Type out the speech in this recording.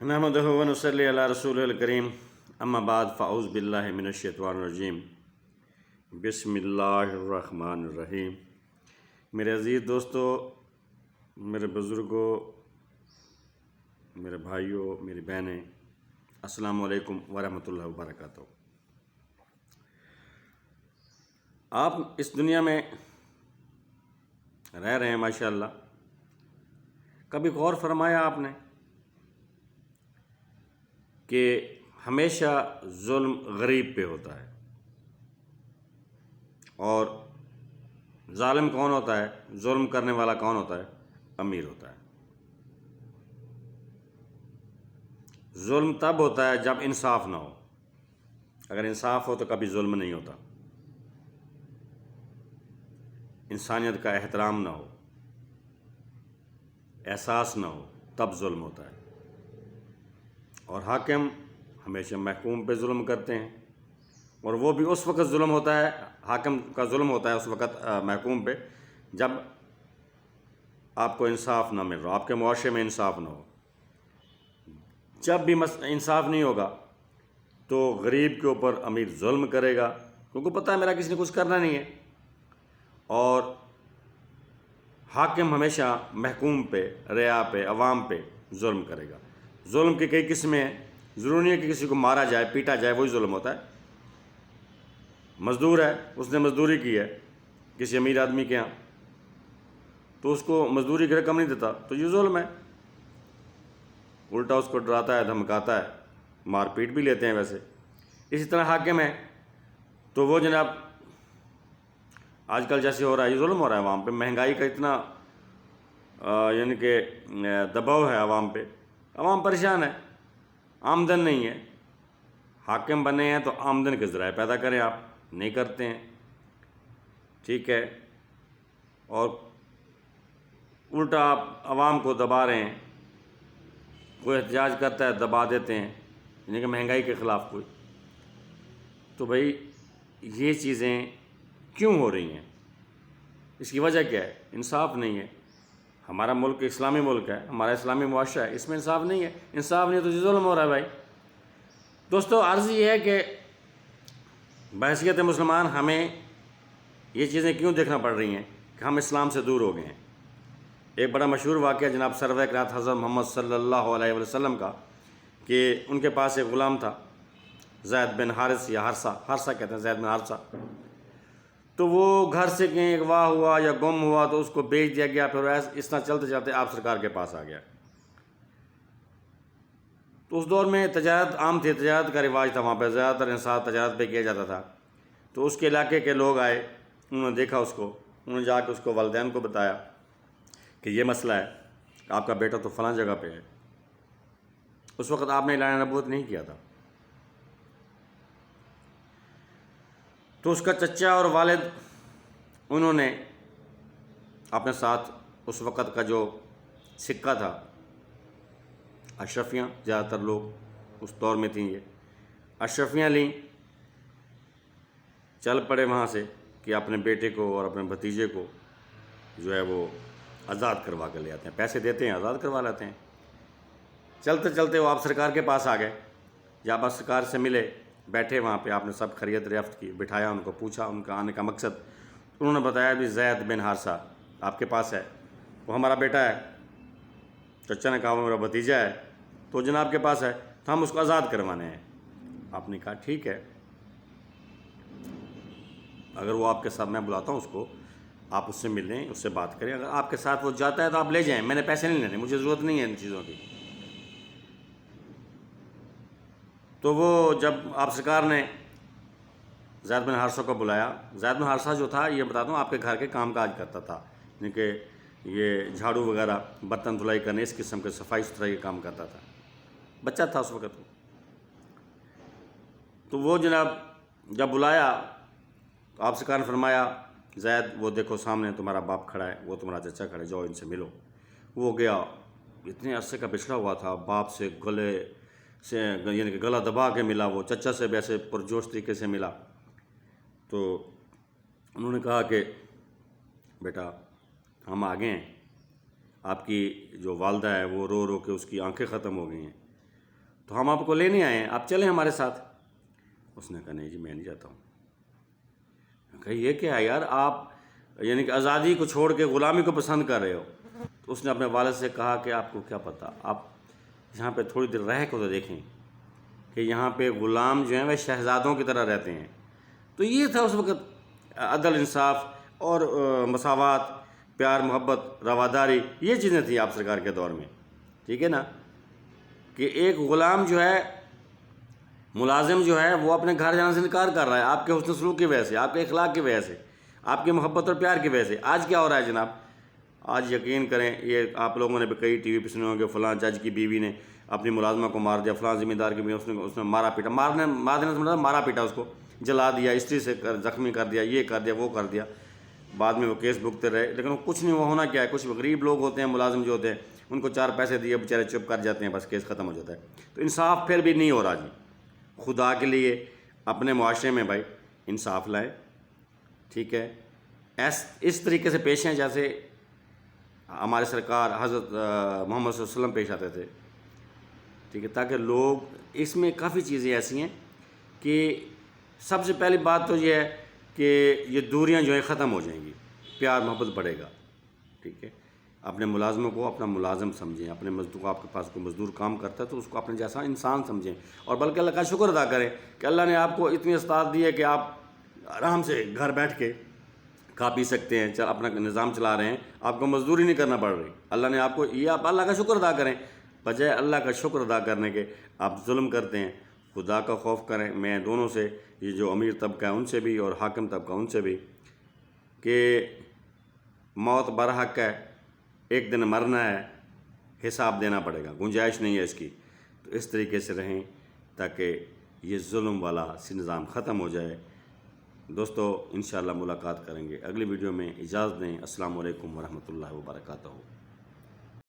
نحمدہ و نصلی علی رسول الکریم اما بعد فاعوذ باللہ من الشیطان الرجیم بسم اللہ الرحمن الرحیم۔ میرے عزیز دوستو، میرے بزرگوں، میرے بھائیوں، میری بہنیں، السلام علیکم ورحمۃ اللہ وبرکاتہ۔ آپ اس دنیا میں رہ رہے ہیں ماشاءاللہ، کبھی غور فرمایا آپ نے کہ ہمیشہ ظلم غریب پہ ہوتا ہے، اور ظالم کون ہوتا ہے؟ ظلم کرنے والا کون ہوتا ہے؟ امیر ہوتا ہے۔ ظلم تب ہوتا ہے جب انصاف نہ ہو۔ اگر انصاف ہو تو کبھی ظلم نہیں ہوتا، انسانیت کا احترام نہ ہو، احساس نہ ہو، تب ظلم ہوتا ہے۔ اور حاکم ہمیشہ محکوم پہ ظلم کرتے ہیں، اور وہ بھی اس وقت ظلم ہوتا ہے، حاکم کا ظلم ہوتا ہے اس وقت محکوم پہ جب آپ کو انصاف نہ مل رہا، آپ کے معاشرے میں انصاف نہ ہو۔ جب بھی انصاف نہیں ہوگا تو غریب کے اوپر امیر ظلم کرے گا، کیونکہ پتہ ہے میرا کسی نے کچھ کرنا نہیں ہے، اور حاکم ہمیشہ محکوم پہ، رعایا پہ، عوام پہ ظلم کرے گا۔ ظلم کی کئی قسمیں ہیں، ضروری نہیں ہے کہ کسی کو مارا جائے، پیٹا جائے، وہی ظلم ہوتا ہے۔ مزدور ہے، اس نے مزدوری کی ہے کسی امیر آدمی کے ہاں، تو اس کو مزدوری کی رقم نہیں دیتا تو یہ ظلم ہے، الٹا اس کو ڈراتا ہے، دھمکاتا ہے، مار پیٹ بھی لیتے ہیں ویسے۔ اسی طرح حاکم ہے تو وہ جناب آج کل جیسے ہو رہا ہے، یہ ظلم ہو رہا ہے عوام پہ، مہنگائی کا اتنا یعنی کہ دباؤ ہے عوام پہ، عوام پریشان ہے، آمدن نہیں ہے۔ حاکم بنے ہیں تو آمدن کے ذرائع پیدا کریں، آپ نہیں کرتے ہیں، ٹھیک ہے، اور الٹا آپ عوام کو دبا رہے ہیں۔ کوئی احتجاج کرتا ہے دبا دیتے ہیں، یعنی کہ مہنگائی کے خلاف کوئی۔ تو بھائی یہ چیزیں کیوں ہو رہی ہیں؟ اس کی وجہ کیا ہے؟ انصاف نہیں ہے۔ ہمارا ملک اسلامی ملک ہے، ہمارا اسلامی معاشرہ ہے، اس میں انصاف نہیں ہے۔ انصاف نہیں ہے تو یہ ظلم ہو رہا ہے بھائی۔ دوستو، عرض یہ ہے کہ بحیثیت مسلمان ہمیں یہ چیزیں کیوں دیکھنا پڑ رہی ہیں کہ ہم اسلام سے دور ہو گئے ہیں۔ ایک بڑا مشہور واقعہ جناب سرور کائنات حضرت محمد صلی اللہ علیہ وسلم کا، کہ ان کے پاس ایک غلام تھا، زید بن حارث یا حارثہ کہتے ہیں، زید بن حارثہ۔ تو وہ گھر سے کہیں اغوا ہوا یا گم ہوا تو اس کو بیچ دیا گیا، پھر اس طرح چلتے چلتے آپ سرکار کے پاس آ گیا۔ تو اس دور میں تجارت عام تھی، تجارت کا رواج تھا وہاں پہ، زیادہ تر انحصار تجارت پہ کیا جاتا تھا۔ تو اس کے علاقے کے لوگ آئے، انہوں نے دیکھا اس کو، انہوں نے جا کے اس کو والدین کو بتایا کہ یہ مسئلہ ہے، آپ کا بیٹا تو فلاں جگہ پہ ہے۔ اس وقت آپ نے اعلان نبوت نہیں کیا تھا۔ تو اس کا چچا اور والد انہوں نے اپنے ساتھ اس وقت کا جو سکہ تھا، اشرفیاں، زیادہ تر لوگ اس دور میں تھیں، یہ اشرفیاں لیں، چل پڑے وہاں سے کہ اپنے بیٹے کو اور اپنے بھتیجے کو جو ہے وہ آزاد کروا کے لے آتے ہیں، پیسے دیتے ہیں، آزاد کروا لیتے ہیں۔ چلتے چلتے وہ آپ سرکار کے پاس آ گئے، جب آپ سرکار سے ملے، بیٹھے وہاں پہ، آپ نے سب خیریت دریافت کی، بٹھایا، ان کو پوچھا ان کا آنے کا مقصد۔ انہوں نے بتایا بھی زید بن حارثہ آپ کے پاس ہے، وہ ہمارا بیٹا ہے۔ چچا نے کہا وہ میرا بھتیجا ہے، تو جناب کے پاس ہے، تو ہم اس کو آزاد کروانے ہیں۔ آپ نے کہا ٹھیک ہے، اگر وہ آپ کے ساتھ، میں بلاتا ہوں اس کو، آپ اس سے ملیں، اس سے بات کریں، اگر آپ کے ساتھ وہ جاتا ہے تو آپ لے جائیں، میں نے پیسے نہیں لینے، مجھے ضرورت نہیں ہے ان چیزوں کی۔ تو وہ جب آپ سرکار نے زید بن حارثہ کو بلایا، زید بن حارثہ جو تھا، یہ بتا دوں، آپ کے گھر کے کام کاج کرتا تھا، یعنی کہ یہ جھاڑو وغیرہ، برتن دھلائی کرنے، اس قسم کے صفائی ستھرائی کا کام کرتا تھا، بچہ تھا اس وقت۔ تو وہ جناب جب بلایا تو آپ سرکار نے فرمایا زید، وہ دیکھو سامنے تمہارا باپ کھڑا ہے، وہ تمہارا چچا کھڑا ہے، جاؤ ان سے ملو۔ وہ گیا، اتنے عرصے کا بچھڑا ہوا تھا، باپ سے گلے سے یعنی کہ گلا دبا کے ملا، وہ چچا سے بھی ایسے پرجوش طریقے سے ملا۔ تو انہوں نے کہا کہ بیٹا ہم آ گئے ہیں، آپ کی جو والدہ ہے وہ رو رو کے اس کی آنکھیں ختم ہو گئی ہیں، تو ہم آپ کو لینے آئے ہیں, آپ چلیں ہمارے ساتھ. اس نے کہا نہیں جی میں نہیں جاتا ہوں. کہا یہ کیا ہے یار, آپ یعنی کہ آزادی کو چھوڑ کے غلامی کو پسند کر رہے ہو. تو اس نے اپنے والد سے کہا کہ آپ کو کیا پتہ, آپ یہاں پہ تھوڑی دیر رہ کے تو دیکھیں کہ یہاں پہ غلام جو ہیں وہ شہزادوں کی طرح رہتے ہیں. تو یہ تھا اس وقت عدل, انصاف اور مساوات, پیار, محبت, رواداری, یہ چیزیں تھیں آپ سرکار کے دور میں. ٹھیک ہے نا, کہ ایک غلام جو ہے, ملازم جو ہے, وہ اپنے گھر جانے سے انکار کر رہا ہے آپ کے حسن سلوک کی وجہ سے, آپ کے اخلاق کی وجہ سے, آپ کی محبت اور پیار کی وجہ سے. آج کیا ہو رہا ہے جناب, آج یقین کریں, یہ آپ لوگوں نے بھی کئی ٹی وی پہ سنے ہوں گے, فلاں جج کی بیوی نے اپنی ملازمہ کو مار دیا, فلاں ذمہ دار کی بیوی اس نے مارا پیٹا, مارا پیٹا, اس کو جلا دیا, استری سے زخمی کر دیا, یہ کر دیا, وہ کر دیا. بعد میں وہ کیس بھگتے رہے, لیکن وہ کچھ نہیں, وہ ہونا کیا ہے, کچھ غریب لوگ ہوتے ہیں, ملازم جو ہوتے ہیں, ان کو 4 پیسے دیے, بیچارے چپ کر جاتے ہیں, بس کیس ختم ہو جاتا ہے. تو انصاف پھر بھی نہیں ہو رہا جی. خدا کے لیے اپنے معاشرے میں بھائی انصاف لائیں. ٹھیک ہے, اس طریقے سے پیش ہیں جیسے ہمارے سرکار حضرت محمد صلی اللہ علیہ وسلم پیش آتے تھے. ٹھیک ہے, تاکہ لوگ, اس میں کافی چیزیں ایسی ہیں کہ سب سے پہلی بات تو یہ ہے کہ یہ دوریاں جو ہیں ختم ہو جائیں گی, پیار محبت بڑھے گا. ٹھیک ہے, اپنے ملازموں کو اپنا ملازم سمجھیں, اپنے مزدور, آپ کے پاس کوئی مزدور کام کرتا ہے تو اس کو اپنے جیسا انسان سمجھیں, اور بلکہ اللہ کا شکر ادا کریں کہ اللہ نے آپ کو اتنی استطاعت دی ہے کہ آپ آرام سے گھر بیٹھ کے کھا پی سکتے ہیں, اپنا نظام چلا رہے ہیں, آپ کو مزدوری نہیں کرنا پڑ رہی. اللہ نے آپ کو, یہ آپ اللہ کا شکر ادا کریں, بجائے اللہ کا شکر ادا کرنے کے آپ ظلم کرتے ہیں. خدا کا خوف کریں. میں دونوں سے, یہ جو امیر طبقہ ہے ان سے بھی اور حاکم طبقہ ان سے بھی, کہ موت برحق ہے, ایک دن مرنا ہے, حساب دینا پڑے گا, گنجائش نہیں ہے اس کی. تو اس طریقے سے رہیں تاکہ یہ ظلم والا نظام ختم ہو جائے. دوستو انشاءاللہ ملاقات کریں گے اگلی ویڈیو میں. اجازت دیں. السلام علیکم ورحمۃ اللہ وبرکاتہ.